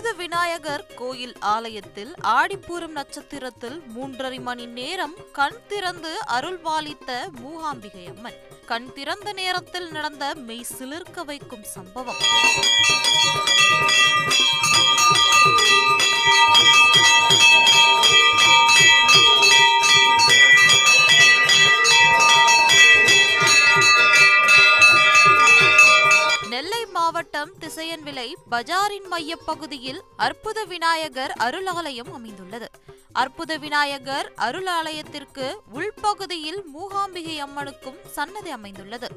அற்புத விநாயகர் கோயில் ஆலயத்தில் ஆடிப்பூரம் நட்சத்திரத்தில் 3.5 மணி நேரம் கண் திறந்து அருள்பாலித்த மூகாம்பிகை அம்மன். கண் திறந்த நேரத்தில் நடந்த மெய் சிலிர்க்க வைக்கும் சம்பவம். நெல்லை மாவட்டம் திசையன்விளை பஜாரின் மையப்பகுதியில் அற்புத விநாயகர் அருளாலயம் அமைந்துள்ளது. அற்புத விநாயகர் அருளாலயத்திற்கு உள்பகுதியில் மூகாம்பிகை அம்மனுக்கும் சன்னதி அமைந்துள்ளது.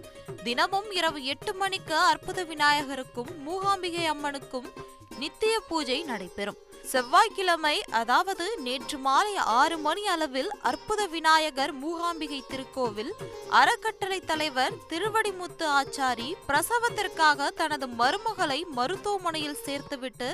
தினமும் இரவு 8 மணிக்கு அற்புத விநாயகருக்கும் மூகாம்பிகை அம்மனுக்கும் நித்திய பூஜை நடைபெறும். செவ்வாய்க்கிழமை, அதாவது நேற்று மாலை 6 மணி அளவில் அற்புத விநாயகர் மூகாம்பிகை திருக்கோவில் அறக்கட்டளை தலைவர் திருவடிமுத்து ஆச்சாரி பிரசவத்திற்காக தனது மருமகளை மருத்துவமனையில் சேர்த்துவிட்டு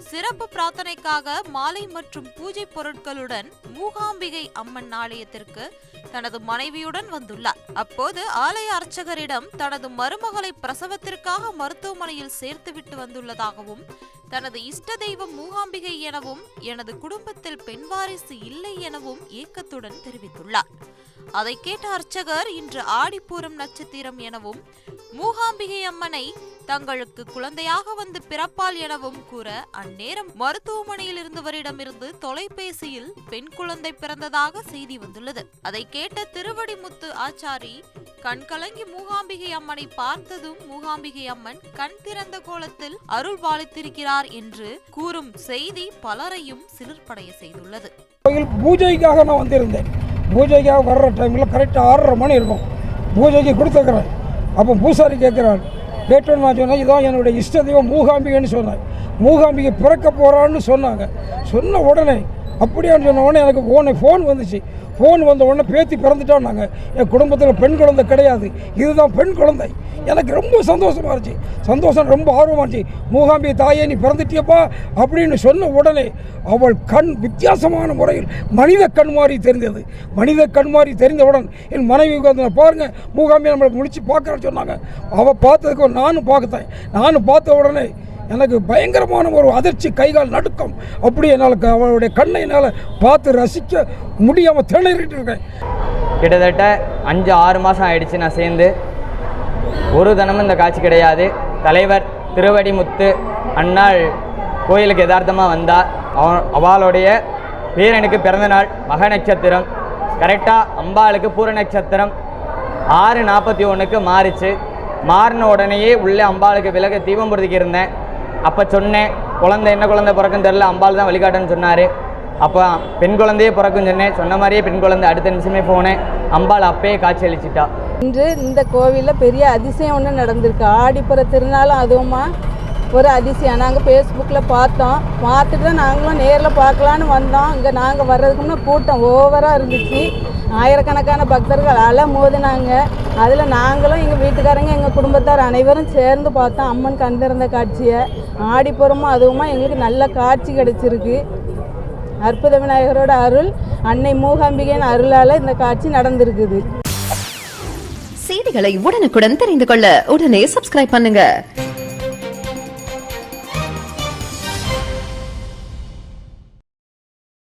சிறப்பு பிரார்த்தனைக்காக மாலை மற்றும் பூஜை பொருட்களுடன் மூகாம்பிகை அம்மன் ஆலயத்திற்கு தனது மனைவியுடன் வந்துள்ளார். அப்போது ஆலய அர்ச்சகரிடம் தனது மருமகளை பிரசவத்திற்காக மருத்துவமனையில் சேர்த்துவிட்டு வந்துள்ளதாகவும், தனது இஷ்ட தெய்வம் மூகாம்பிகை எனவும், எனது குடும்பத்தில் பெண் வாரிசு இல்லை எனவும் ஏக்கத்துடன் தெரிவித்துள்ளார். அதை கேட்ட அர்ச்சகர் இன்று ஆடிப்பூரம் நட்சத்திரம் எனவும், மூகாம்பிகை அம்மனை தங்களுக்கு குழந்தையாக வந்து பிறப்பால் எனவும் கூற, அந்நேரம் மருத்துவமனையில் இருந்தவரிடமிருந்து தொலைபேசியில் பெண் குழந்தை பிறந்ததாக செய்தி வந்துள்ளது. அதை கேட்ட திருவடிமுத்து ஆச்சாரி கண்கலங்கி மூகாம்பிகை அம்மனை பார்த்ததும் மூகாம்பிகை அம்மன் கண் திறந்த கோலத்தில் அருள் பாலித்திருக்கிறார் என்று கூறும் செய்தி பலரையும் சிலிர்ப்படைய செய்துள்ளது. பூஜைக்காக நான் வந்திருந்தேன். பூஜைக்காக வர்ற டைமில் கரெக்டாக 6:30 மணி இருக்கும். பூஜைக்கு கொடுத்துக்கிறேன். அப்போ பூசாரி கேட்குறாரு. கேட்டோன்னு நான் சொன்னேன், இதான் என்னுடைய இஷ்ட தெய்வம் மூகாம்பிகைன்னு சொன்னேன். மூகாம்பிகை பிறக்க போகிறான்னு சொன்னாங்க. சொன்ன உடனே அப்படியான்னு சொன்ன உடனே எனக்கு ஃபோன் வந்துச்சு. ஃபோன் வந்த உடனே பேத்தி பிறந்துட்டான்னாங்க. என் குடும்பத்தில் பெண் குழந்தை கிடையாது, இதுதான் பெண் குழந்தை. எனக்கு ரொம்ப சந்தோஷமாக இருந்துச்சு. சந்தோஷம் ரொம்ப ஆர்வமாக இருந்துச்சு. மூகாம்பிகை தாயே நீ பிறந்துட்டியப்பா அப்படின்னு சொன்ன உடனே அவள் கண் வித்தியாசமான முறையில் மனித கண் மாதிரி தெரிந்தது. மனித கண் மாதிரி தெரிந்தவுடன் என் மனைவி உட்காந்து பாருங்கள் மூகாம்பிகை நம்மளை முடிச்சு பார்க்குறேன்னு சொன்னாங்க. அவள் பார்த்ததுக்கு நானும் பார்த்தேன். நானும் பார்த்த உடனே எனக்கு பயங்கரமான ஒரு அதிர்ச்சி, கைகால் நடுக்கம். அப்படி என்னால் அவளுடைய கண்ணை என்னால் பார்த்து ரசிக்க முடியாமல் திணறிட்டு இருக்கேன். கிட்டத்தட்ட 5-6 மாதம் ஆயிடுச்சு நான் சேர்ந்து. ஒரு தினமும் இந்த காட்சி கிடையாது. தலைவர் திருவடிமுத்து அண்ணாள் கோயிலுக்கு யதார்த்தமாக வந்தால் அவளுடைய பேரனுக்கு பிறந்தநாள் மக நட்சத்திரம். கரெக்டாக அம்பாளுக்கு பூர நட்சத்திரம் 6:41 மாறிச்சு. மாறின உடனேயே உள்ளே அம்பாளுக்கு விலக தீபம் பொருத்திக்கு இருந்தேன். அப்போ சொன்னேன், குழந்தை என்ன குழந்தை பிறக்கும் தெரில, அம்பாள் தான் வழிகாட்டுன்னு சொன்னார். அப்போ பெண் குழந்தையே பிறக்கும் சொன்னேன். சொன்ன மாதிரியே பெண் குழந்தை அடுத்த நிமிஷமே போனேன். அம்பாள் அப்பயே காட்சி அளிச்சிட்டா. இன்று இந்த கோவிலில் பெரிய அதிசயம் ஒன்று நடந்திருக்கு. ஆடிப்புற திருநாளும் அதுவுமா ஒரு அதிசயம். நாங்கள் ஃபேஸ்புக்கில் பார்த்தோம். பார்த்துட்டு தான் நாங்களும் நேரில் பார்க்கலான்னு வந்தோம். இங்கே நாங்கள் வர்றதுக்கு முன்னே கூட்டம் ஓவராக இருந்துச்சு. ஆயிரக்கணக்கான பக்தர்கள் அலை மோதினாங்க. அதில் நாங்களும் எங்கள் வீட்டுக்காரங்க எங்கள் குடும்பத்தார் அனைவரும் சேர்ந்து பார்த்தோம் அம்மன் கண் திறந்த காட்சியை. ஆடிப்புறமும் அதுவுமா எங்களுக்கு நல்ல காட்சி கிடைச்சிருக்கு. அற்புத விநாயகரோட அருள், அன்னை மூகாம்பிகையின் அருளால் இந்த காட்சி நடந்திருக்குது. செய்திகளை உடனுக்குடன் தெரிந்து கொள்ள உடனே சப்ஸ்கிரைப் பண்ணுங்க.